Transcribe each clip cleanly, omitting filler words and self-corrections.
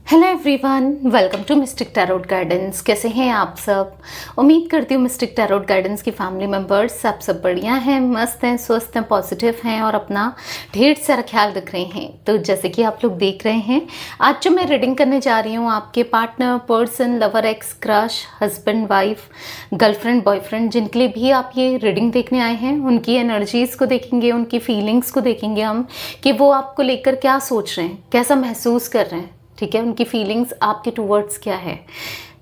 Hello everyone, welcome to mystic tarot guidance. कैसे हैं आप सब? उम्मीद करती हूँ मिस्टिक टैरोट गाइडेंस की फैमिली मेंबर्स आप सब बढ़िया हैं, मस्त हैं, स्वस्थ हैं, पॉजिटिव हैं और अपना ढेर सारा ख्याल रख रहे हैं। तो जैसे कि आप लोग देख रहे हैं, आज जो मैं रीडिंग करने जा रही हूँ, आपके partner, person, lover, x, crush, husband, wife, girlfriend, boyfriend, जिनके लिए भी आप ये रीडिंग देखने आए हैं, उनकी एनर्जीज़ को देखेंगे, उनकी फीलिंग्स को देखेंगे हम कि वो आपको लेकर क्या सोच रहे हैं, कैसा महसूस कर रहे हैं। ठीक है, उनकी फीलिंग्स आपके टूवर्ड्स क्या है।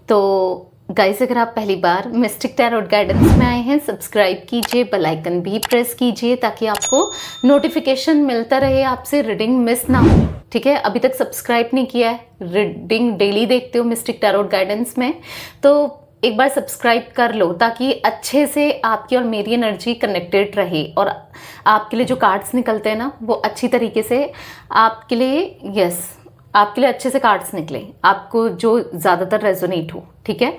तो गाइस, अगर आप पहली बार मिस्टिक टैरोट गाइडेंस में आए हैं, सब्सक्राइब कीजिए, बेल आइकन भी प्रेस कीजिए ताकि आपको नोटिफिकेशन मिलता रहे, आपसे रीडिंग मिस ना हो। ठीक है, अभी तक सब्सक्राइब नहीं किया है, रीडिंग डेली देखते हो मिस्टिक टैरोट गाइडेंस में, तो एक बार सब्सक्राइब कर लो ताकि अच्छे से आपकी और मेरी एनर्जी कनेक्टेड रहे और आपके लिए जो कार्ड्स निकलते हैं ना, वो अच्छी तरीके से आपके लिए आपके लिए अच्छे से कार्ड्स निकले, आपको जो ज़्यादातर रेजोनेट हो। ठीक है,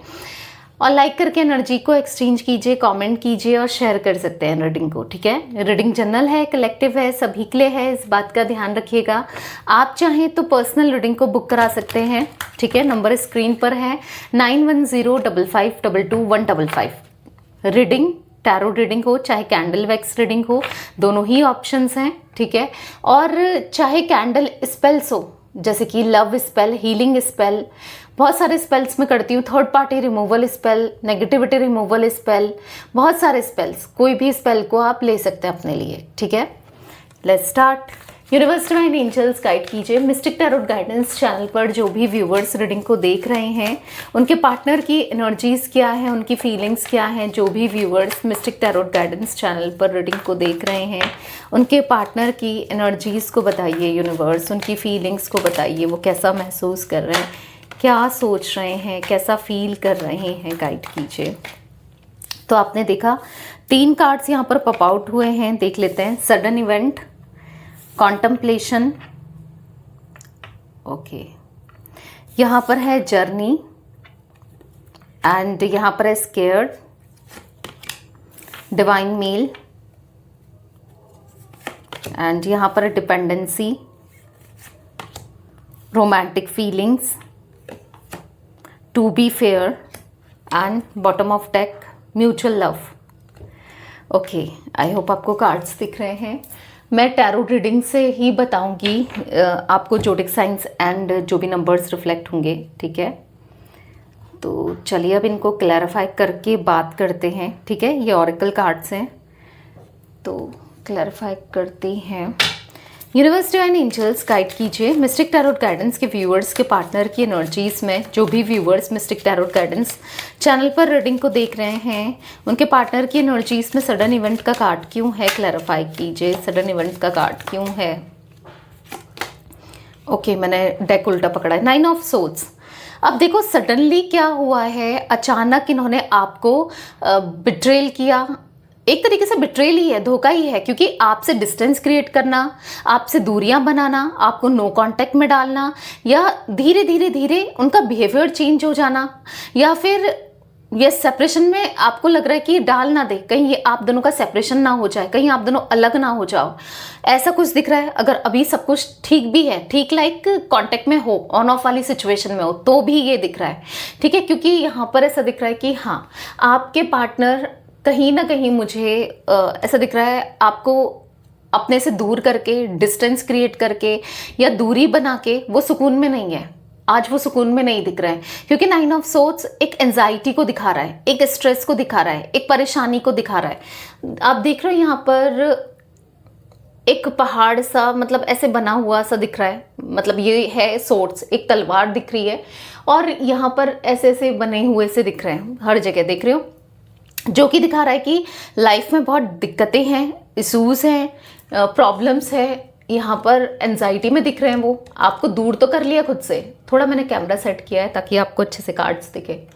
और लाइक करके एनर्जी को एक्सचेंज कीजिए, कमेंट कीजिए और शेयर कर सकते हैं रीडिंग को। ठीक है, रीडिंग जनरल है, कलेक्टिव है, सभी के लिए है, इस बात का ध्यान रखिएगा। आप चाहें तो पर्सनल रीडिंग को बुक करा सकते हैं। ठीक है, नंबर स्क्रीन पर है 9105522155। रीडिंग टैरो रीडिंग हो चाहे कैंडल वैक्स रीडिंग हो, दोनों ही ऑप्शंस हैं। ठीक है, और चाहे कैंडल स्पेल्स हो, जैसे कि लव स्पेल, हीलिंग स्पेल, बहुत सारे स्पेल्स मैं करती हूँ, third party removal spell, negativity removal spell, बहुत सारे स्पेल्स, कोई भी स्पेल को आप ले सकते हैं अपने लिए। ठीक है, let's start. Universe divine angels guide कीजिए मिस्टिक टैरोट गाइडेंस चैनल पर जो भी व्यूवर्स रीडिंग को देख रहे हैं, उनके पार्टनर की एनर्जीज क्या है, उनकी फीलिंग्स क्या हैं। जो भी viewers mistake tarot guidance channel पर रीडिंग को देख रहे हैं, उनके पार्टनर की एनर्जीज को बताइए यूनिवर्स, उनकी फीलिंग्स को बताइए, वो कैसा महसूस कर रहे हैं, क्या सोच रहे हैं, कैसा फील कर रहे हैं, गाइड कीजिए। तो आपने देखा 3 कार्ड्स यहाँ पर पॉप आउट हुए हैं, देख लेते हैं। सडन इवेंट, कॉन्टम्पलेशन, ओके, यहाँ पर है जर्नी, एंड यहाँ पर है स्केयर्ड, डिवाइन मेल, एंड यहाँ पर है dependency, romantic feelings, to be fair, and bottom of deck mutual love. Okay, I hope आपको कार्ड्स दिख रहे हैं। मैं टैरो रीडिंग से ही बताऊंगी आपको जोडिक साइंस एंड जो भी नंबर्स रिफ्लेक्ट होंगे। ठीक है, तो चलिए अब इनको क्लैरिफाई करके बात करते हैं। ठीक है, ये ऑरेकल कार्ड्स हैं, तो क्लैरिफाई करते हैं। यूनिवर्स डिवाइन एंजल्स गाइड कीजिए मिस्टिक टैरोट गाइडेंस के व्यूअर्स के पार्टनर की एनर्जीज में। जो भी viewers mistake tarot guidance channel पर रीडिंग को देख रहे हैं, उनके पार्टनर की एनर्जीज में सडन इवेंट का कार्ड क्यों है, क्लैरिफाई कीजिए। सडन इवेंट का कार्ड क्यों है? ओके, मैंने डेक उल्टा पकड़ा है, 9 ऑफ सोर्ड्स। अब देखो, सडनली क्या हुआ है, अचानक इन्होंने आपको बिट्रेल किया। एक तरीके से बिट्रेल ही है, धोखा ही है, क्योंकि आपसे डिस्टेंस क्रिएट करना, आपसे दूरियां बनाना, आपको नो कांटेक्ट में डालना, या धीरे धीरे धीरे उनका बिहेवियर चेंज हो जाना, या फिर ये सेपरेशन में आपको लग रहा है कि डाल ना दे, कहीं ये आप दोनों का सेपरेशन ना हो जाए, कहीं आप दोनों अलग ना हो जाओ, ऐसा कुछ दिख रहा है। अगर अभी सब कुछ ठीक भी है, ठीक लाइक कांटेक्ट में हो, ऑन ऑफ वाली सिचुएशन में हो, तो भी ये दिख रहा है। ठीक है, क्योंकि यहाँ पर ऐसा दिख रहा है कि हाँ, आपके पार्टनर कहीं ना कहीं मुझे ऐसा दिख रहा है, आपको अपने से दूर करके, डिस्टेंस क्रिएट करके या दूरी बना के वो सुकून में नहीं है। आज वो सुकून में नहीं दिख रहा है, क्योंकि 9 ऑफ सोर्ड्स एक एंजाइटी को दिखा रहा है, एक स्ट्रेस को दिखा रहा है, एक परेशानी को दिखा रहा है। आप देख रहे हो यहाँ पर एक पहाड़ सा, मतलब ऐसे बना हुआ सा दिख रहा है, मतलब ये है सोर्ड्स, एक तलवार दिख रही है, और यहाँ पर ऐसे ऐसे बने हुए से दिख रहे हैं, हर जगह देख रहे हो, जो कि दिखा रहा है कि लाइफ में बहुत दिक्कतें हैं, इशूज़ हैं, प्रॉब्लम्स है। यहाँ पर एंजाइटी में दिख रहे हैं, वो आपको दूर तो कर लिया खुद से। थोड़ा मैंने कैमरा सेट किया है ताकि आपको अच्छे से कार्ड्स दिखे।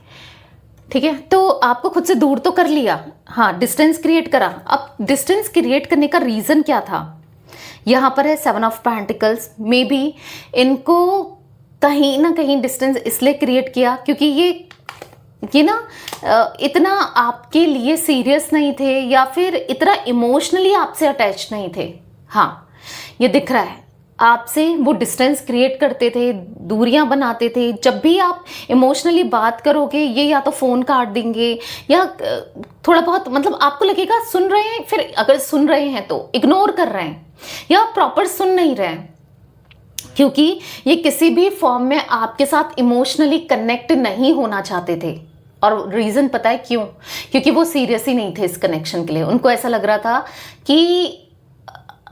ठीक है, तो आपको खुद से दूर तो कर लिया, हाँ, डिस्टेंस क्रिएट करा। अब डिस्टेंस क्रिएट करने का रीज़न क्या था? यहाँ पर है 7 ऑफ पेंटिकल्स। मे बी इनको कहीं ना कहीं डिस्टेंस इसलिए क्रिएट किया क्योंकि ये ना इतना आपके लिए सीरियस नहीं थे, या फिर इतना इमोशनली आपसे अटैच नहीं थे। हाँ, ये दिख रहा है। आपसे वो डिस्टेंस क्रिएट करते थे, दूरियां बनाते थे। जब भी आप इमोशनली बात करोगे, ये या तो फ़ोन काट देंगे या थोड़ा बहुत मतलब आपको लगेगा सुन रहे हैं, फिर अगर सुन रहे हैं तो इग्नोर कर रहे हैं या प्रॉपर सुन नहीं रहे हैं, क्योंकि ये किसी भी फॉर्म में आपके साथ इमोशनली कनेक्ट नहीं होना चाहते थे। और रीज़न पता है क्यों? क्योंकि वो सीरियस ही नहीं थे इस कनेक्शन के लिए। उनको ऐसा लग रहा था कि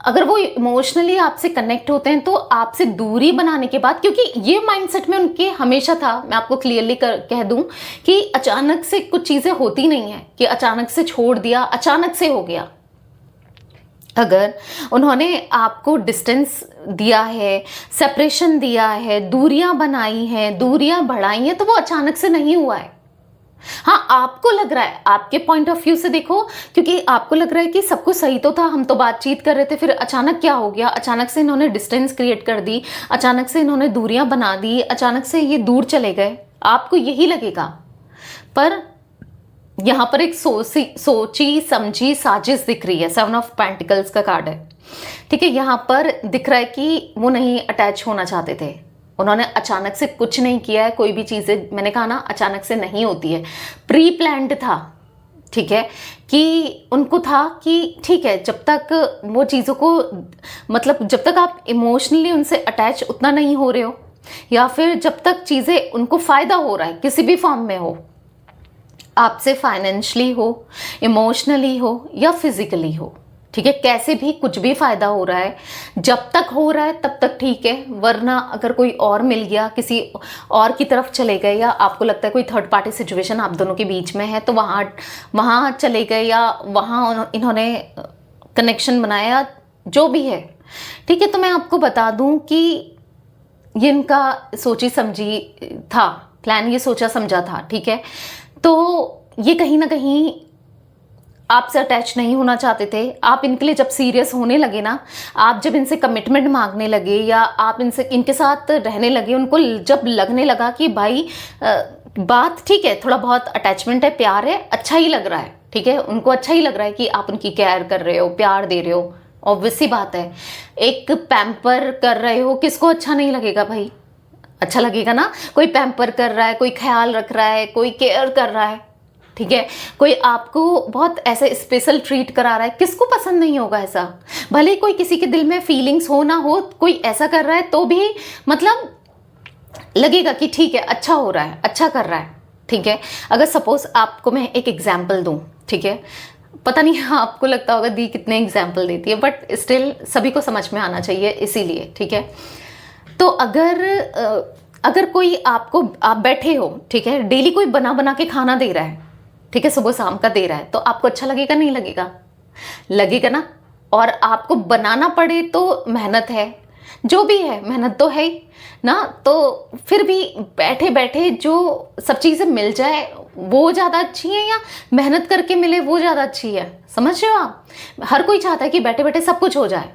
अगर वो इमोशनली आपसे कनेक्ट होते हैं तो आपसे दूरी बनाने के बाद, क्योंकि ये माइंडसेट में उनके हमेशा था, मैं आपको क्लियरली कह दूं कि अचानक से कुछ चीज़ें होती नहीं है कि अचानक से छोड़ दिया, अचानक से हो गया। अगर उन्होंने आपको डिस्टेंस दिया है, सेपरेशन दिया है, दूरियां बनाई हैं, दूरियां बढ़ाई हैं, तो वो अचानक से नहीं हुआ है। हाँ, आपको लग रहा है, आपके पॉइंट ऑफ व्यू से देखो, क्योंकि आपको लग रहा है कि सब कुछ सही तो था, हम तो बातचीत कर रहे थे, फिर अचानक क्या हो गया, अचानक से इन्होंने डिस्टेंस क्रिएट कर दी, अचानक से इन्होंने दूरियां बना दी, अचानक से ये दूर चले गए, आपको यही लगेगा। पर यहाँ पर एक सोची समझी साजिश दिख रही है। 7 ऑफ पेंटिकल्स का कार्ड है, ठीक है। यहाँ पर दिख रहा है कि वो नहीं अटैच होना चाहते थे। उन्होंने अचानक से कुछ नहीं किया है, कोई भी चीज़ें, मैंने कहा ना अचानक से नहीं होती है, प्री प्लान्ड था, ठीक है। कि उनको था कि ठीक है, जब तक वो चीज़ों को मतलब जब तक आप इमोशनली उनसे अटैच उतना नहीं हो रहे हो, या फिर जब तक चीज़ें उनको फ़ायदा हो रहा है किसी भी फॉर्म में हो, आपसे फाइनेंशियली हो, इमोशनली हो या फिजिकली हो, ठीक है, कैसे भी कुछ भी फायदा हो रहा है, जब तक हो रहा है तब तक ठीक है। वरना अगर कोई और मिल गया, किसी और की तरफ चले गए, या आपको लगता है कोई थर्ड पार्टी सिचुएशन आप दोनों के बीच में है, तो वहाँ चले गए या वहाँ इन्होंने कनेक्शन बनाया, जो भी है, ठीक है। तो मैं आपको बता दूं कि ये इनका सोची समझी था, प्लान ये सोचा समझा था, ठीक है। तो ये कहीं ना कहीं आपसे अटैच नहीं होना चाहते थे। आप इनके लिए जब सीरियस होने लगे ना, आप जब इनसे कमिटमेंट मांगने लगे या आप इनके साथ रहने लगे, उनको जब लगने लगा कि भाई बात ठीक है, थोड़ा बहुत अटैचमेंट है, प्यार है, अच्छा ही लग रहा है, ठीक है, उनको अच्छा ही लग रहा है कि आप उनकी केयर कर रहे हो, प्यार दे रहे हो। ऑब्वियस सी बात है, एक पैम्पर कर रहे हो, किसको अच्छा नहीं लगेगा भाई? अच्छा लगेगा ना। कोई पैम्पर कर रहा है, कोई ख्याल रख रहा है, कोई केयर कर रहा है, ठीक है, कोई आपको बहुत ऐसे स्पेशल ट्रीट करा रहा है, किसको पसंद नहीं होगा ऐसा? भले ही कोई किसी के दिल में फीलिंग्स हो ना हो, कोई ऐसा कर रहा है तो भी मतलब लगेगा कि ठीक है, अच्छा हो रहा है, अच्छा कर रहा है, ठीक है। अगर सपोज आपको मैं एक एग्जाम्पल दूं, ठीक है, पता नहीं आपको लगता होगा दी कितने एग्जाम्पल देती है, बट स्टिल सभी को समझ में आना चाहिए, इसीलिए, ठीक है। तो अगर कोई आप बैठे हो, ठीक है, डेली कोई बना बना के खाना दे रहा है, ठीक है, सुबह शाम का दे रहा है, तो आपको अच्छा लगेगा नहीं लगेगा? लगेगा ना। और आपको बनाना पड़े तो मेहनत है, जो भी है मेहनत तो है ही ना। तो फिर भी बैठे बैठे जो सब चीज़ें मिल जाए वो ज़्यादा अच्छी है या मेहनत करके मिले वो ज़्यादा अच्छी है? समझ रहे हो आप? हर कोई चाहता है कि बैठे बैठे सब कुछ हो जाए।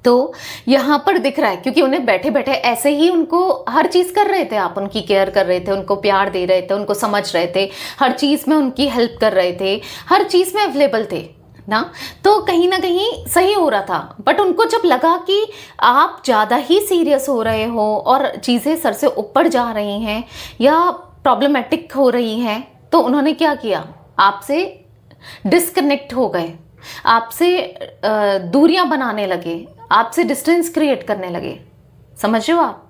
तो यहाँ पर दिख रहा है क्योंकि उन्हें बैठे बैठे ऐसे ही उनको हर चीज़ कर रहे थे, आप उनकी केयर कर रहे थे, उनको प्यार दे रहे थे, उनको समझ रहे थे, हर चीज़ में उनकी हेल्प कर रहे थे, हर चीज़ में अवेलेबल थे ना। तो कहीं ना कहीं सही हो रहा था। बट उनको जब लगा कि आप ज़्यादा ही सीरियस हो रहे हो और चीज़ें सर से ऊपर जा रही हैं या प्रॉब्लमेटिक हो रही हैं, तो उन्होंने क्या किया? आपसे डिस्कनेक्ट हो गए, आपसे दूरियां बनाने लगे, आपसे डिस्टेंस क्रिएट करने लगे। समझ रहे हो आप?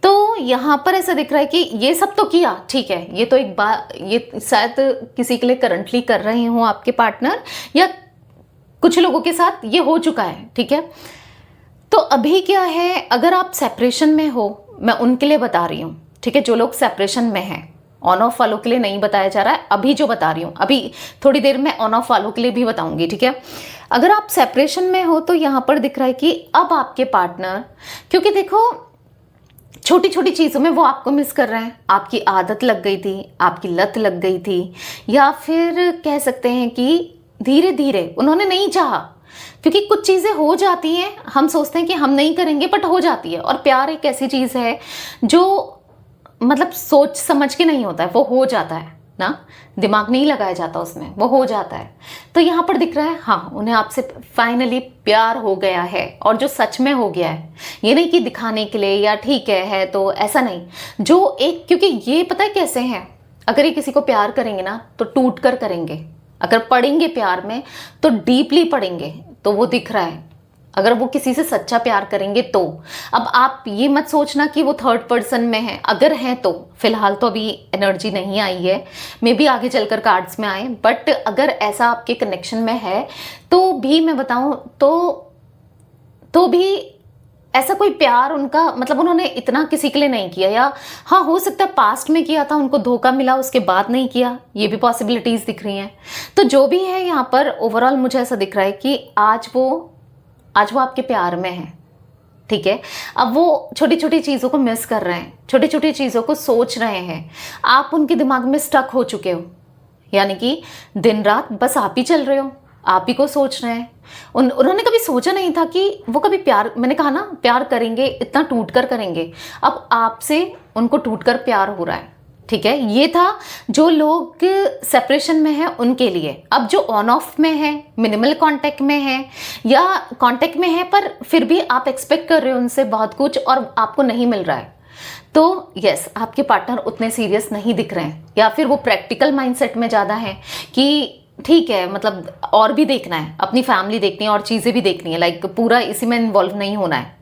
तो यहाँ पर ऐसा दिख रहा है कि ये सब तो किया, ठीक है, ये तो एक बात, ये शायद किसी के लिए करंटली कर रहे हो आपके पार्टनर, या कुछ लोगों के साथ ये हो चुका है, ठीक है। तो अभी क्या है, अगर आप सेपरेशन में हो, मैं उनके लिए बता रही हूँ, ठीक है, जो लोग सेपरेशन में हैं, ऑन ऑफ वालों के लिए नहीं बताया जा रहा है, अभी जो बता रही हूँ, अभी थोड़ी देर में ऑन ऑफ वालों के लिए भी बताऊंगी, ठीक है। अगर आप सेपरेशन में हो तो यहाँ पर दिख रहा है कि अब आपके पार्टनर, क्योंकि देखो छोटी छोटी चीज़ों में वो आपको मिस कर रहे हैं, आपकी आदत लग गई थी, आपकी लत लग गई थी, या फिर कह सकते हैं कि धीरे धीरे उन्होंने नहीं चाहा, क्योंकि कुछ चीज़ें हो जाती हैं, हम सोचते हैं कि हम नहीं करेंगे बट हो जाती है। और प्यार एक ऐसी चीज़ है जो मतलब सोच समझ के नहीं होता है, वो हो जाता है, ना, दिमाग नहीं लगाया जाता उसमें, वो हो जाता है। तो यहाँ पर दिख रहा है हाँ, उन्हें आपसे फाइनली प्यार हो गया है, और जो सच में हो गया है, ये नहीं कि दिखाने के लिए या ठीक है तो ऐसा नहीं, जो एक, क्योंकि ये पता है कैसे हैं, अगर ये किसी को प्यार करेंगे ना तो टूट कर करेंगे, अगर पड़ेंगे प्यार में तो डीपली पड़ेंगे, तो वो दिख रहा है। अगर वो किसी से सच्चा प्यार करेंगे तो अब आप ये मत सोचना कि वो थर्ड पर्सन में है, अगर हैं तो फिलहाल तो अभी एनर्जी नहीं आई है, मे बी आगे चलकर कार्ड्स में आए, बट अगर ऐसा आपके कनेक्शन में है तो भी मैं बताऊं तो भी ऐसा कोई प्यार उनका, मतलब उन्होंने इतना किसी के लिए नहीं किया, या हाँ हो सकता है पास्ट में किया था, उनको धोखा मिला उसके बाद नहीं किया, ये भी पॉसिबिलिटीज दिख रही हैं। तो जो भी है यहाँ पर ओवरऑल मुझे ऐसा दिख रहा है कि आज वो आपके प्यार में है, ठीक है। अब वो छोटी छोटी चीज़ों को मिस कर रहे हैं, छोटी छोटी चीज़ों को सोच रहे हैं, आप उनके दिमाग में स्टक हो चुके हो, यानी कि दिन रात बस आप ही चल रहे हो, आप ही को सोच रहे हैं। उन्होंने कभी सोचा नहीं था कि वो कभी प्यार, मैंने कहा ना प्यार करेंगे, इतना टूट कर करेंगे, अब आपसे उनको टूट कर प्यार हो रहा है, ठीक है। ये था जो लोग सेपरेशन में है उनके लिए। अब जो ऑन ऑफ में है, मिनिमल कांटेक्ट में है, या कांटेक्ट में है पर फिर भी आप एक्सपेक्ट कर रहे हो उनसे बहुत कुछ और आपको नहीं मिल रहा है, तो यस आपके पार्टनर उतने सीरियस नहीं दिख रहे हैं, या फिर वो प्रैक्टिकल माइंडसेट में ज़्यादा है कि ठीक है, मतलब और भी देखना है, अपनी फैमिली देखनी है और चीज़ें भी देखनी है, लाइक पूरा इसी में इन्वॉल्व नहीं होना है,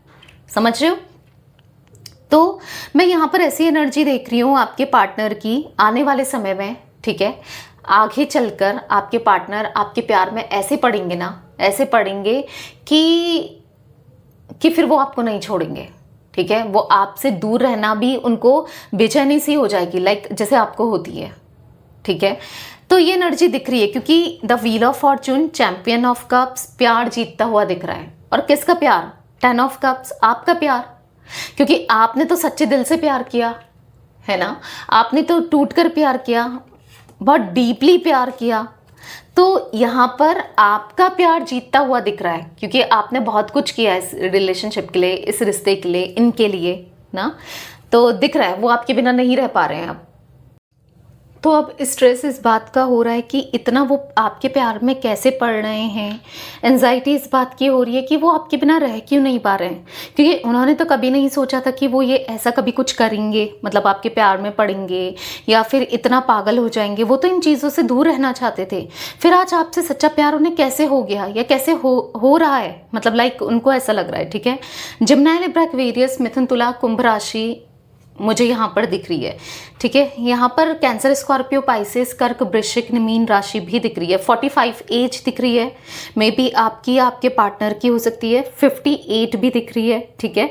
समझ रहे हो। तो मैं यहाँ पर ऐसी एनर्जी देख रही हूँ आपके पार्टनर की आने वाले समय में, ठीक है। आगे चलकर आपके पार्टनर आपके प्यार में ऐसे पड़ेंगे ना, ऐसे पड़ेंगे कि फिर वो आपको नहीं छोड़ेंगे, ठीक है। वो आपसे दूर रहना भी उनको बेचैनी सी हो जाएगी, लाइक जैसे आपको होती है, ठीक है। तो ये एनर्जी दिख रही है क्योंकि the wheel of Fortune, champion of cups, प्यार जीतता हुआ दिख रहा है। और किसका प्यार? 10 ऑफ कप्स, आपका प्यार, क्योंकि आपने तो सच्चे दिल से प्यार किया है ना, आपने तो टूट कर प्यार किया, बहुत डीपली प्यार किया, तो यहाँ पर आपका प्यार जीतता हुआ दिख रहा है क्योंकि आपने बहुत कुछ किया इस रिलेशनशिप के लिए, इस रिश्ते के लिए, इनके लिए ना, तो दिख रहा है वो आपके बिना नहीं रह पा रहे हैं अब। तो अब स्ट्रेस इस बात का हो रहा है कि इतना वो आपके प्यार में कैसे पड़ रहे हैं, एंजाइटी इस बात की हो रही है कि वो आपके बिना रह क्यों नहीं पा रहे हैं, क्योंकि उन्होंने तो कभी नहीं सोचा था कि वो ये ऐसा कभी कुछ करेंगे, मतलब आपके प्यार में पड़ेंगे या फिर इतना पागल हो जाएंगे। वो तो इन चीज़ों से दूर रहना चाहते थे, फिर आज आपसे सच्चा प्यार उन्हें कैसे हो गया या कैसे हो रहा है, मतलब लाइक उनको ऐसा लग रहा है, ठीक है। जिम्नाई, लिब्रा, एक्वेरियस, मिथुन, तुला, कुंभ राशि मुझे यहाँ पर दिख रही है, ठीक है। यहाँ पर कैंसर, स्कॉर्पियो, पाइसेस, कर्क, वृश्चिक, मीन राशि भी दिख रही है। 45 एज दिख रही है, मे बी आपकी या आपके पार्टनर की हो सकती है। 58 भी दिख रही है, ठीक है।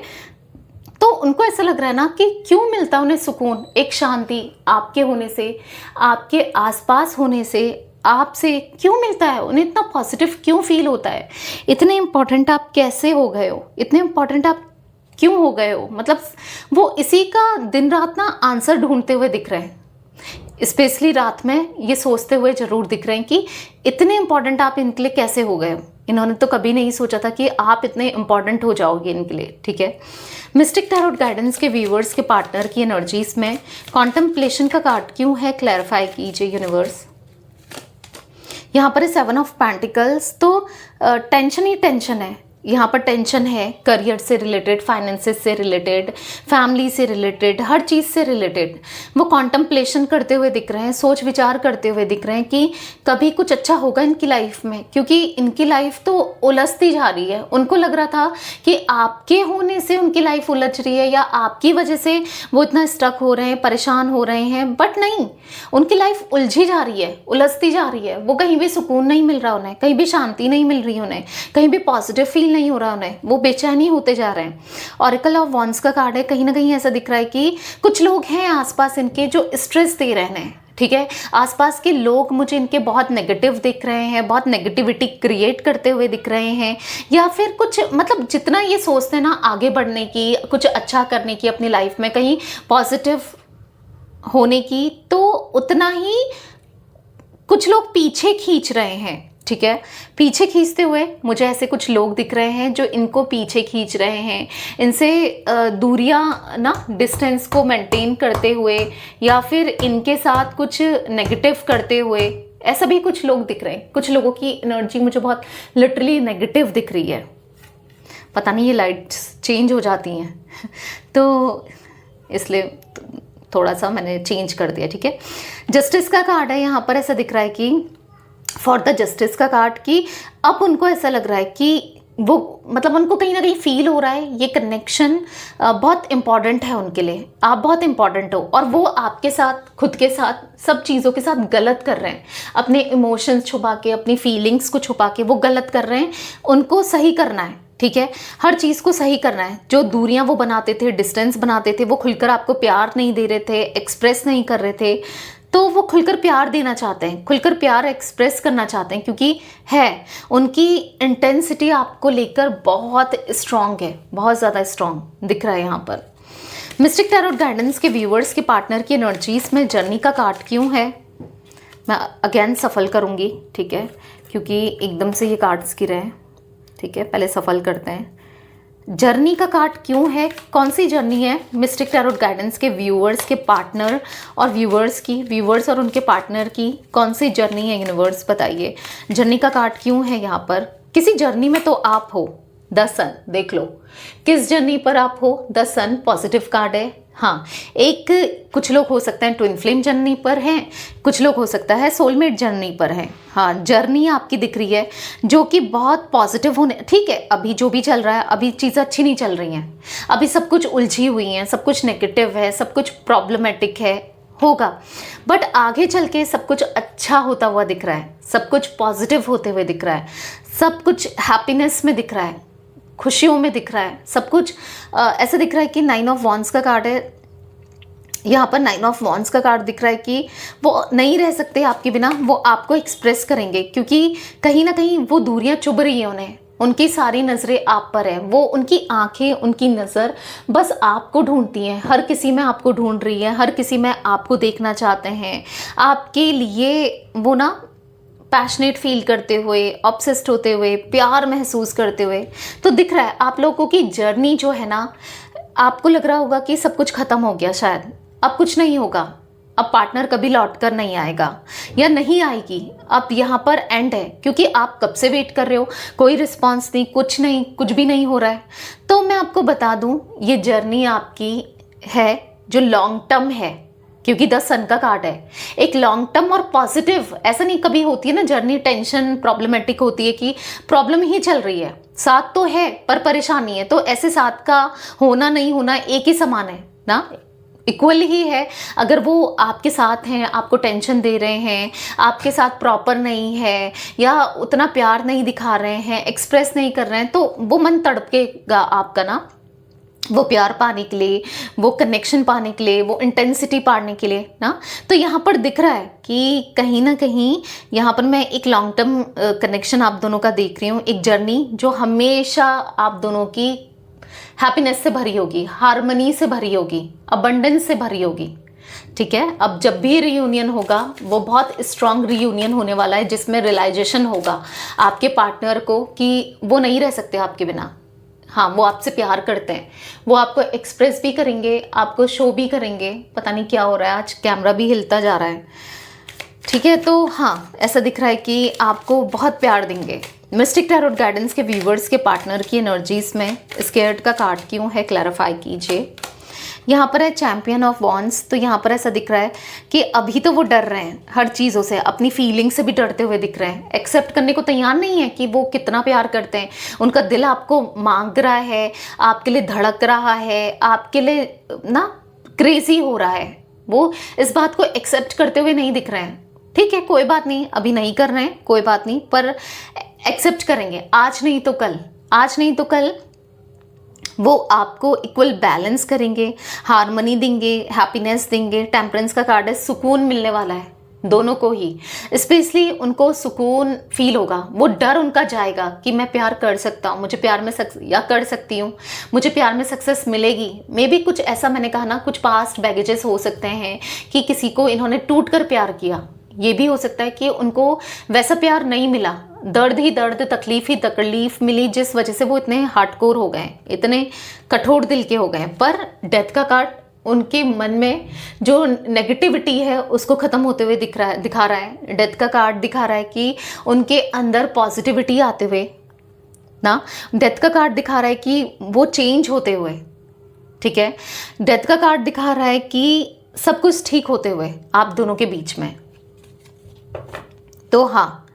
तो उनको ऐसा लग रहा है ना कि क्यों मिलता उन्हें सुकून, एक शांति आपके होने से, आपके आसपास होने से, आपसे क्यों मिलता है उन्हें, इतना पॉजिटिव क्यों फील होता है, इतने इंपॉर्टेंट आप कैसे हो गए हो, इतने इंपॉर्टेंट आप क्यों हो गए हो, मतलब वो इसी का दिन रात ना आंसर ढूंढते हुए दिख रहे हैं, स्पेशली रात में ये सोचते हुए जरूर दिख रहे हैं कि इतने इंपॉर्टेंट आप इनके लिए कैसे हो गए हो। इन्होंने तो कभी नहीं सोचा था कि आप इतने इंपॉर्टेंट हो जाओगे इनके लिए, ठीक है। मिस्टिक टैरोट गाइडेंस के व्यूअर्स के पार्टनर की एनर्जीज में कॉन्टेम्पलेशन का कार्ड क्यों है, क्लैरिफाई कीजिए यूनिवर्स। यहाँ पर 7 ऑफ पेंटिकल्स, तो टेंशन ही टेंशन है, यहाँ पर टेंशन है करियर से रिलेटेड, फाइनेंसेस से रिलेटेड, फैमिली से रिलेटेड, हर चीज़ से रिलेटेड वो कॉन्टेम्पलेशन करते हुए दिख रहे हैं, सोच विचार करते हुए दिख रहे हैं कि कभी कुछ अच्छा होगा इनकी लाइफ में, क्योंकि इनकी लाइफ तो उलझती जा रही है। उनको लग रहा था कि आपके होने से उनकी लाइफ उलझ रही है या आपकी वजह से वो इतना स्टक हो रहे हैं, परेशान हो रहे हैं, बट नहीं, उनकी लाइफ उलझी जा रही है, उलझती जा रही है। वो कहीं भी सुकून नहीं मिल रहा उन्हें, कहीं भी शांति नहीं मिल रही उन्हें, कहीं भी पॉजिटिव फील नहीं हो रहा उन्हें, वो बेचैनी होते जा रहे हैं। ऑरेकल ऑफ वॉन्ड्स का कार्ड है, कहीं ना कहीं ऐसा दिख रहा है कि कुछ लोग हैं आसपास इनके जो स्ट्रेस दे रहे हैं, ठीक है। आसपास के लोग मुझे इनके बहुत नेगेटिव दिख रहे हैं, बहुत नेगेटिविटी क्रिएट करते हुए दिख रहे हैं, या फिर कुछ मतलब जितना ये सोचते हैं ना आगे बढ़ने की, कुछ अच्छा करने की अपनी लाइफ में, कहीं पॉजिटिव होने की, तो उतना ही कुछ लोग पीछे खींच रहे हैं, ठीक है। पीछे खींचते हुए मुझे ऐसे कुछ लोग दिख रहे हैं जो इनको पीछे खींच रहे हैं, इनसे दूरियां ना, डिस्टेंस को मेंटेन करते हुए या फिर इनके साथ कुछ नेगेटिव करते हुए, ऐसा भी कुछ लोग दिख रहे हैं। कुछ लोगों की एनर्जी मुझे बहुत लिटरली नेगेटिव दिख रही है, पता नहीं ये लाइट्स चेंज हो जाती हैं तो इसलिए थोड़ा सा मैंने चेंज कर दिया, ठीक है। जस्टिस का कार्ड है यहाँ पर, ऐसा दिख रहा है कि फॉर द जस्टिस का कार्ड कि अब उनको ऐसा लग रहा है कि वो मतलब उनको कहीं ना कहीं फील हो रहा है ये कनेक्शन बहुत इंपॉर्टेंट है उनके लिए, आप बहुत इंपॉर्टेंट हो और वो आपके साथ, खुद के साथ, सब चीज़ों के साथ गलत कर रहे हैं। अपने इमोशंस छुपा के, अपनी फीलिंग्स को छुपा के वो गलत कर रहे हैं। उनको सही करना है, ठीक है, हर चीज़ को सही करना है। जो दूरियां वो बनाते थे, डिस्टेंस बनाते थे, वो खुलकर आपको प्यार नहीं दे रहे थे, एक्सप्रेस नहीं कर रहे थे, तो वो खुलकर प्यार देना चाहते हैं, खुलकर प्यार एक्सप्रेस करना चाहते हैं, क्योंकि है उनकी इंटेंसिटी आपको लेकर बहुत स्ट्रांग है, बहुत ज़्यादा स्ट्रांग दिख रहा है यहाँ पर। मिस्टिक टैरोट गाइडेंस के व्यूअर्स के पार्टनर की एनर्जीज में जर्नी का कार्ड क्यों है, मैं अगेन सफल करूँगी, ठीक है, क्योंकि एकदम से ये कार्ड्स गिरे हैं, ठीक है, पहले सफल करते हैं। जर्नी का कार्ड क्यों है, कौन सी जर्नी है मिस्टिक टैरोट गाइडेंस के व्यूअर्स के पार्टनर और व्यूअर्स और उनके पार्टनर की कौन सी जर्नी है, यूनिवर्स बताइए। जर्नी का कार्ड क्यों है यहाँ पर, किसी जर्नी में तो आप हो, द सन देख लो, किस जर्नी पर आप हो, द सन पॉजिटिव कार्ड है। हाँ, कुछ लोग हो सकते हैं ट्विन फ्लेम जर्नी पर हैं, कुछ लोग हो सकता है सोलमेट जर्नी पर हैं। हाँ, जर्नी आपकी दिख रही है जो कि बहुत पॉजिटिव होने, ठीक है, अभी जो भी चल रहा है, अभी चीज़ें अच्छी नहीं चल रही हैं, अभी सब कुछ उलझी हुई हैं, सब कुछ नेगेटिव है, सब कुछ प्रॉब्लमेटिक है, होगा, बट आगे चल के सब कुछ अच्छा होता हुआ दिख रहा है, सब कुछ पॉजिटिव होते हुए दिख रहा है, सब कुछ हैप्पीनेस में दिख रहा है, खुशियों में दिख रहा है, सब कुछ ऐसा दिख रहा है कि 9 ऑफ वॉन्ड्स का कार्ड है यहाँ पर। 9 ऑफ वॉन्ड्स का कार्ड दिख रहा है कि वो नहीं रह सकते आपके बिना, वो आपको एक्सप्रेस करेंगे, क्योंकि कहीं ना कहीं वो दूरियां चुभ रही हैं उन्हें, उनकी सारी नज़रें आप पर हैं, वो उनकी आंखें, उनकी नज़र बस आपको ढूंढती हैं, हर किसी में आपको ढूंढ रही है, हर किसी में आपको देखना चाहते हैं, आपके लिए वो ना पैशनेट फील करते हुए, ऑब्सेस्ड होते हुए, प्यार महसूस करते हुए। तो दिख रहा है आप लोगों की जर्नी जो है ना, आपको लग रहा होगा कि सब कुछ खत्म हो गया, शायद अब कुछ नहीं होगा, अब पार्टनर कभी लौट कर नहीं आएगा या नहीं आएगी, अब यहाँ पर एंड है, क्योंकि आप कब से वेट कर रहे हो, कोई रिस्पॉन्स नहीं, कुछ नहीं, कुछ भी नहीं हो रहा है। तो मैं आपको बता दूँ, ये जर्नी आपकी है जो लॉन्ग टर्म है, क्योंकि 10 सन का कार्ड है, एक लॉन्ग टर्म और पॉजिटिव। ऐसा नहीं कभी होती है ना जर्नी टेंशन प्रॉब्लमेटिक होती है कि प्रॉब्लम ही चल रही है, साथ तो है पर परेशानी है, तो ऐसे साथ का होना नहीं होना एक ही समान है ना, इक्वल ही है। अगर वो आपके साथ हैं, आपको टेंशन दे रहे हैं, आपके साथ प्रॉपर नहीं है या उतना प्यार नहीं दिखा रहे हैं, एक्सप्रेस नहीं कर रहे हैं, तो वो मन तड़पेगा आपका ना, वो प्यार पाने के लिए, वो कनेक्शन पाने के लिए, वो इंटेंसिटी पाने के लिए ना। तो यहाँ पर दिख रहा है कि कहीं ना कहीं यहाँ पर मैं एक लॉन्ग टर्म कनेक्शन आप दोनों का देख रही हूँ, एक जर्नी जो हमेशा आप दोनों की हैप्पीनेस से भरी होगी, हार्मनी से भरी होगी, अबंडेंस से भरी होगी, ठीक है। अब जब भी रियूनियन होगा वो बहुत स्ट्रांग रियूनियन होने वाला है, जिसमें रियलाइजेशन होगा आपके पार्टनर को कि वो नहीं रह सकते आपके बिना। हाँ, वो आपसे प्यार करते हैं, वो आपको एक्सप्रेस भी करेंगे, आपको शो भी करेंगे। पता नहीं क्या हो रहा है, आज कैमरा भी हिलता जा रहा है, ठीक है। तो हाँ, ऐसा दिख रहा है कि आपको बहुत प्यार देंगे। मिस्टिक टैरोट गाइडेंस के व्यूवर्स के पार्टनर की एनर्जीज में स्केयर्ड का कार्ड क्यों है, क्लैरिफाई कीजिए। यहाँ पर है चैंपियन ऑफ वॉन्ड्स, तो यहाँ पर ऐसा दिख रहा है कि अभी तो वो डर रहे हैं हर चीज़ों से, अपनी फीलिंग से भी डरते हुए दिख रहे हैं, एक्सेप्ट करने को तैयार नहीं है कि वो कितना प्यार करते हैं। उनका दिल आपको मांग रहा है, आपके लिए धड़क रहा है, आपके लिए ना क्रेजी हो रहा है, वो इस बात को एक्सेप्ट करते हुए नहीं दिख रहे हैं। ठीक है, कोई बात नहीं, अभी नहीं कर रहे हैं, कोई बात नहीं, पर एक्सेप्ट करेंगे, आज नहीं तो कल, आज नहीं तो कल वो आपको इक्वल बैलेंस करेंगे, हार्मनी देंगे, हैप्पीनेस देंगे। टेम्परेंस का कार्ड है, सुकून मिलने वाला है दोनों को ही, स्पेशली उनको सुकून फील होगा, वो डर उनका जाएगा कि मैं प्यार कर सकता हूँ, मुझे प्यार में या कर सकती हूँ, मुझे प्यार में सक्सेस मिलेगी। मे बी कुछ ऐसा, मैंने कहा ना, कुछ पास्ट बैगेजेस हो सकते हैं कि किसी को इन्होंने टूट कर प्यार किया, ये भी हो सकता है कि उनको वैसा प्यार नहीं मिला दर्द ही दर्द, तकलीफ ही तकलीफ मिली, जिस वजह से वो इतने हार्डकोर हो गए, इतने कठोर दिल के हो गए। पर डेथ का कार्ड उनके मन में जो नेगेटिविटी है उसको ख़त्म होते हुए दिखा रहा है। डेथ का कार्ड दिखा रहा है कि उनके अंदर पॉजिटिविटी आते हुए ना। डेथ का कार्ड दिखा रहा है कि वो चेंज होते हुए, ठीक है। डेथ का कार्ड दिखा रहा है कि सब कुछ ठीक होते हुए आप दोनों के बीच में। तो हाँ,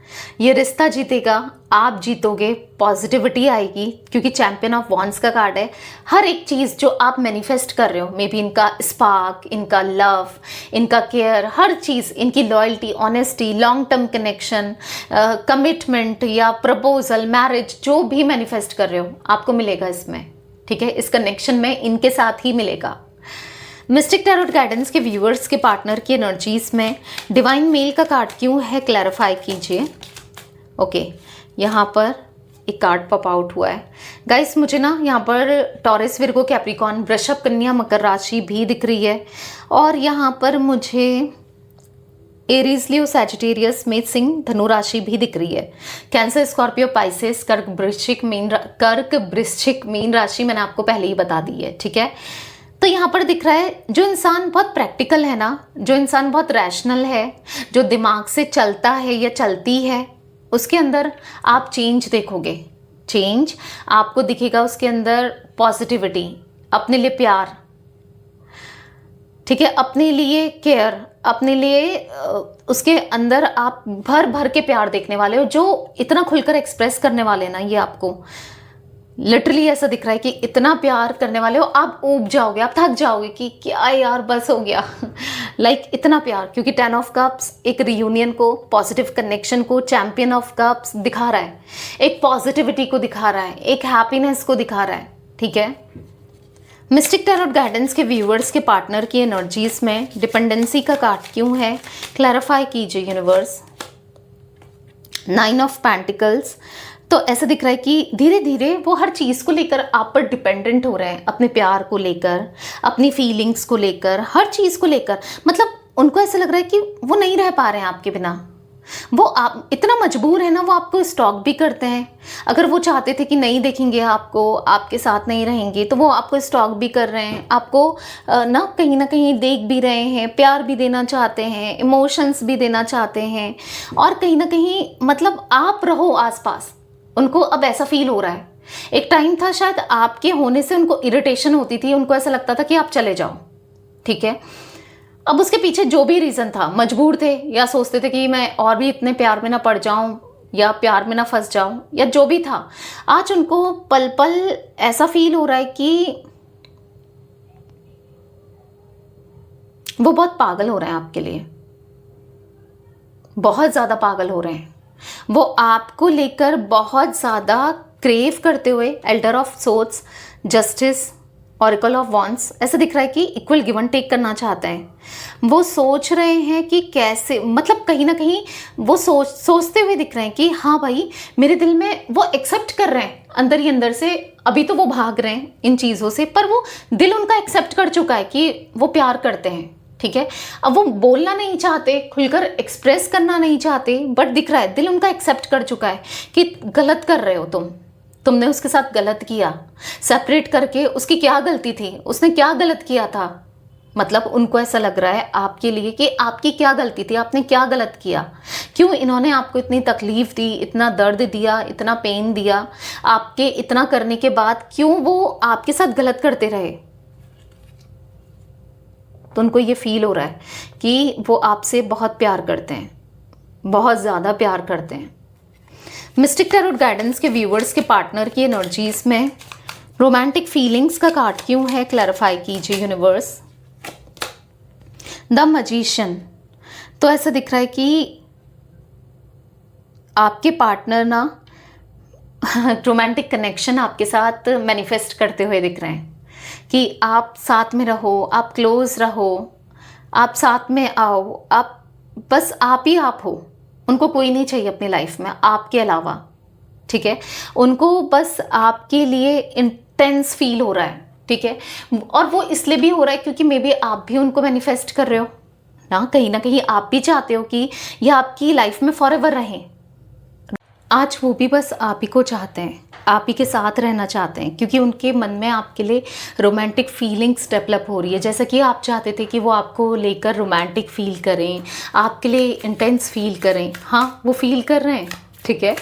ये रिश्ता जीतेगा, आप जीतोगे, पॉजिटिविटी आएगी, क्योंकि चैंपियन ऑफ वॉन्ड्स का कार्ड है। हर एक चीज़ जो आप मैनिफेस्ट कर रहे हो, मे बी इनका स्पार्क, इनका लव, इनका केयर, हर चीज़, इनकी loyalty, honesty, long term connection, commitment या प्रपोजल, मैरिज, जो भी मैनिफेस्ट कर रहे हो आपको मिलेगा इसमें, ठीक है। इस कनेक्शन में इनके साथ ही मिलेगा। मिस्टिक टैरोट गाइडेंस के व्यूअर्स के पार्टनर की एनर्जीज में डिवाइन मेल का कार्ड क्यों है, क्लैरिफाई कीजिए। ओके, यहाँ पर एक कार्ड पॉप आउट हुआ है गाइस। मुझे ना यहाँ पर टॉरस, विर्गो, कैप्रिकॉर्न, वृषभ, कन्या, मकर राशि भी दिख रही है, और यहाँ पर मुझे एरीज, लियो, सैजिटेरियस, मेष, सिंह, धनु राशि भी दिख रही है। कैंसर, स्कॉर्पियो, पाइसेस, कर्क, वृश्चिक, मीन राशि मैंने आपको पहले ही बता दी है, ठीक है। तो यहाँ पर दिख रहा है जो इंसान बहुत प्रैक्टिकल है ना, जो इंसान बहुत रैशनल है, जो दिमाग से चलता है या चलती है, उसके अंदर आप चेंज देखोगे। चेंज आपको दिखेगा उसके अंदर, पॉजिटिविटी, अपने लिए प्यार, ठीक है, अपने लिए केयर, अपने लिए उसके अंदर आप भर भर के प्यार देखने वाले हो, जो इतना खुलकर एक्सप्रेस करने वाले ना, ये आपको लिटरली ऐसा दिख रहा है कि इतना प्यार करने वाले हो, आप ऊब जाओगे, आप थक जाओगे कि क्या यार बस हो गया लाइक इतना प्यार। क्योंकि 10 ऑफ कप्स एक रियूनियन को, पॉजिटिव कनेक्शन को, चैंपियन ऑफ कप्स दिखा रहा है, एक पॉजिटिविटी को दिखा रहा है, एक हैप्पीनेस को दिखा रहा है, ठीक है। मिस्टिक टैरोट गाइडेंस के व्यूअर्स के पार्टनर की एनर्जीज में डिपेंडेंसी का कार्ड क्यों है, क्लैरिफाई कीजिए यूनिवर्स। 9 ऑफ पेंटिकल्स, तो ऐसा दिख रहा है कि धीरे धीरे वो हर चीज़ को लेकर आप पर डिपेंडेंट हो रहे हैं, अपने प्यार को लेकर, अपनी फीलिंग्स को लेकर, हर चीज़ को लेकर। मतलब उनको ऐसा लग रहा है कि वो नहीं रह पा रहे हैं आपके बिना, वो आप इतना मजबूर है ना, वो आपको स्टॉक भी करते हैं। अगर वो चाहते थे कि नहीं देखेंगे आपको, आपके साथ नहीं रहेंगे, तो वो आपको स्टॉक भी कर रहे हैं, आपको ना कहीं देख भी रहे हैं, प्यार भी देना चाहते हैं, इमोशंस भी देना चाहते हैं, और कहीं ना कहीं मतलब आप रहो आसपास। उनको अब ऐसा फील हो रहा है, एक टाइम था शायद आपके होने से उनको इरिटेशन होती थी, उनको ऐसा लगता था कि आप चले जाओ, ठीक है। अब उसके पीछे जो भी रीज़न था, मजबूर थे या सोचते थे कि मैं और भी इतने प्यार में ना पड़ जाऊं या प्यार में ना फंस जाऊं, या जो भी था, आज उनको पल पल ऐसा फील हो रहा है कि वो बहुत पागल हो रहे हैं आपके लिए, बहुत ज़्यादा पागल हो रहे हैं। वो आपको लेकर बहुत ज़्यादा क्रेव करते हुए, elder of swords, justice, oracle of wands, ऐसा दिख रहा है कि इक्वल गिव एंड टेक करना चाहते हैं। वो सोच रहे हैं कि कैसे, मतलब कहीं ना कहीं वो सोचते हुए दिख रहे हैं कि हाँ भाई, मेरे दिल में वो एक्सेप्ट कर रहे हैं अंदर ही अंदर से। अभी तो वो भाग रहे हैं इन चीज़ों से, पर वो दिल उनका एक्सेप्ट कर चुका है कि वो प्यार करते हैं, ठीक है। अब वो बोलना नहीं चाहते, खुलकर एक्सप्रेस करना नहीं चाहते, बट दिख रहा है दिल उनका एक्सेप्ट कर चुका है कि गलत कर रहे हो तुमने उसके साथ गलत किया। सेपरेट करके उसकी क्या गलती थी, उसने क्या गलत किया था, मतलब उनको ऐसा लग रहा है आपके लिए कि आपकी क्या गलती थी, आपने क्या गलत किया, क्यों इन्होंने आपको इतनी तकलीफ दी, इतना दर्द दिया, इतना पेन दिया, आपके इतना करने के बाद क्यों वो आपके साथ गलत करते रहे। तो उनको ये फील हो रहा है कि वो आपसे बहुत प्यार करते हैं, बहुत ज़्यादा प्यार करते हैं। मिस्टिक टैरोट गाइडेंस के व्यूअर्स के पार्टनर की एनर्जीज में रोमांटिक फीलिंग्स का कार्ड क्यों है, क्लैरिफाई कीजिए यूनिवर्स। द मैजिशियन, तो ऐसा दिख रहा है कि आपके पार्टनर ना रोमांटिक कनेक्शन आपके साथ मैनिफेस्ट करते हुए दिख रहे हैं कि आप साथ में रहो, आप क्लोज रहो, आप साथ में आओ, आप बस आप ही आप हो। उनको कोई नहीं चाहिए अपनी लाइफ में आपके अलावा, ठीक है। उनको बस आपके लिए इंटेंस फील हो रहा है, ठीक है। और वो इसलिए भी हो रहा है क्योंकि मे बी आप भी उनको मैनिफेस्ट कर रहे हो ना कहीं आप भी चाहते हो कि ये आपकी लाइफ में फॉरएवर रहें। आज वो भी बस आप ही को चाहते हैं, आप ही के साथ रहना चाहते हैं, क्योंकि उनके मन में आपके लिए रोमांटिक फीलिंग्स डेवलप हो रही है। जैसा कि आप चाहते थे कि वो आपको लेकर रोमांटिक फील करें, आपके लिए इंटेंस फील करें, हाँ वो फील कर रहे हैं, ठीक है।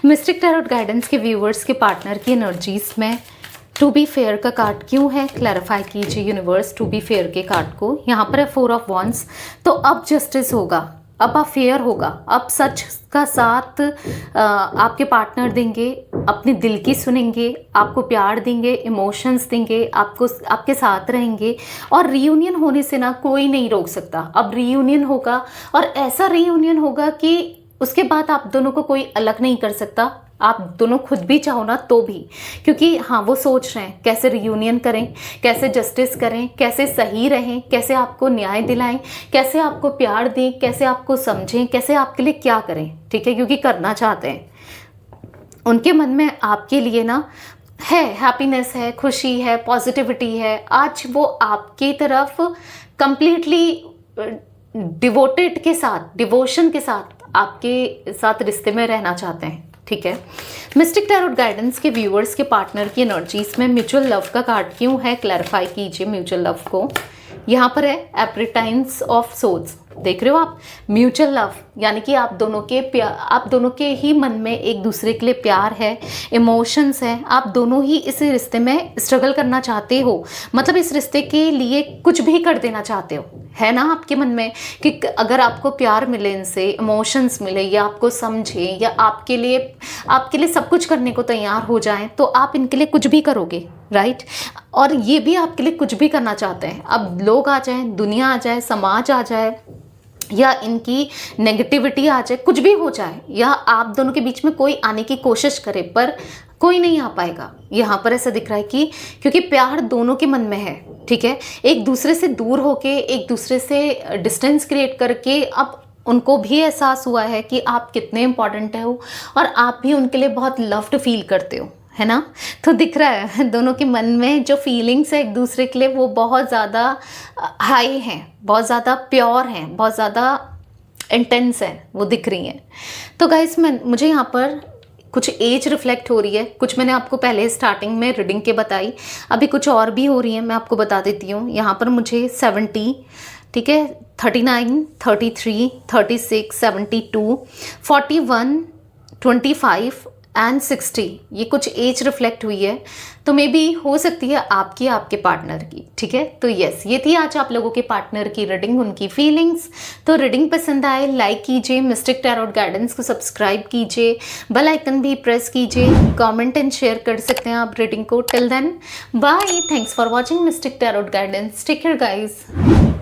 मिस्टिक टैरोट गाइडेंस के व्यूअर्स के पार्टनर की एनर्जीज में टू बी फेयर का कार्ड क्यों है, क्लैरिफाई कीजिए यूनिवर्स टू बी फेयर के कार्ड को। यहाँ पर है 4 ऑफ वॉन्ड्स। तो अब जस्टिस होगा, अब आप फेयर होगा, अब सच का साथ आपके पार्टनर देंगे, अपने दिल की सुनेंगे, आपको प्यार देंगे, इमोशंस देंगे, आपको आपके साथ रहेंगे। और रीयूनियन होने से ना कोई नहीं रोक सकता। अब रीयूनियन होगा और ऐसा रीयूनियन होगा कि उसके बाद आप दोनों को कोई अलग नहीं कर सकता। आप दोनों खुद भी चाहो ना तो भी, क्योंकि हाँ वो सोच रहे हैं कैसे रियूनियन करें, कैसे जस्टिस करें, कैसे सही रहें, कैसे आपको न्याय दिलाएं, कैसे आपको प्यार दें, कैसे आपको समझें, कैसे आपके लिए क्या करें, ठीक है, क्योंकि करना चाहते हैं। उनके मन में आपके लिए ना है हैप्पीनेस है, खुशी है, पॉजिटिविटी है। आज वो आपकी तरफ कंप्लीटली डिवोटेड के साथ, डिवोशन के साथ आपके साथ रिश्ते में रहना चाहते हैं, ठीक है। मिस्टिक टैरोट गाइडेंस के व्यूअर्स के पार्टनर की एनर्जीज में म्यूचुअल लव का कार्ड क्यों है, क्लैरिफाई कीजिए म्यूचुअल लव को। यहाँ पर है एप्रिटाइंस ऑफ सोल्स। देख रहे हो आप, म्यूचुअल लव यानी कि आप दोनों के ही मन में एक दूसरे के लिए प्यार है, इमोशंस है। आप दोनों ही इस रिश्ते में स्ट्रगल करना चाहते हो, मतलब इस रिश्ते के लिए कुछ भी कर देना चाहते हो, है ना आपके मन में कि अगर आपको प्यार मिले, इनसे इमोशंस मिले, या आपको समझे, या आपके लिए सब कुछ करने को तैयार हो जाएं, तो आप इनके लिए कुछ भी करोगे, राइट। और ये भी आपके लिए कुछ भी करना चाहते हैं। अब लोग आ जाएं, दुनिया आ जाए, समाज आ जाए, या इनकी नेगेटिविटी आ जाए, कुछ भी हो जाए, या आप दोनों के बीच में कोई आने की कोशिश करे पर कोई नहीं आ पाएगा। यहाँ पर ऐसा दिख रहा है कि क्योंकि प्यार दोनों के मन में है, ठीक है। एक दूसरे से दूर होके, एक दूसरे से डिस्टेंस क्रिएट करके अब उनको भी एहसास हुआ है कि आप कितने इम्पॉर्टेंट हो और आप भी उनके लिए बहुत लव्ड फील करते हो, है ना। तो दिख रहा है दोनों के मन में जो फीलिंग्स है एक दूसरे के लिए वो बहुत ज़्यादा हाई हैं, बहुत ज़्यादा प्योर हैं, बहुत ज़्यादा इंटेंस है, वो दिख रही हैं। तो गाइस मुझे यहाँ पर कुछ एज रिफ्लेक्ट हो रही है, कुछ मैंने आपको पहले स्टार्टिंग में रीडिंग के बताई, अभी कुछ और भी हो रही है, मैं आपको बता देती हूँ। यहाँ पर मुझे 70, ठीक है, 39, 33, 36, 72, 41, 25 एंड 60, ये कुछ एज रिफ्लेक्ट हुई है। तो मे बी हो सकती है आपकी, आपके पार्टनर की, ठीक है। तो यस, ये थी आज आप लोगों के पार्टनर की रीडिंग, उनकी फीलिंग्स। तो रीडिंग पसंद आए लाइक कीजिए, मिस्टिक टैरोट गाइडेंस को सब्सक्राइब कीजिए, बेल आइकन भी प्रेस कीजिए, कमेंट एंड शेयर कर सकते हैं आप रीडिंग को। Till then bye, thanks for watching mystic tarot guidance, take care guys.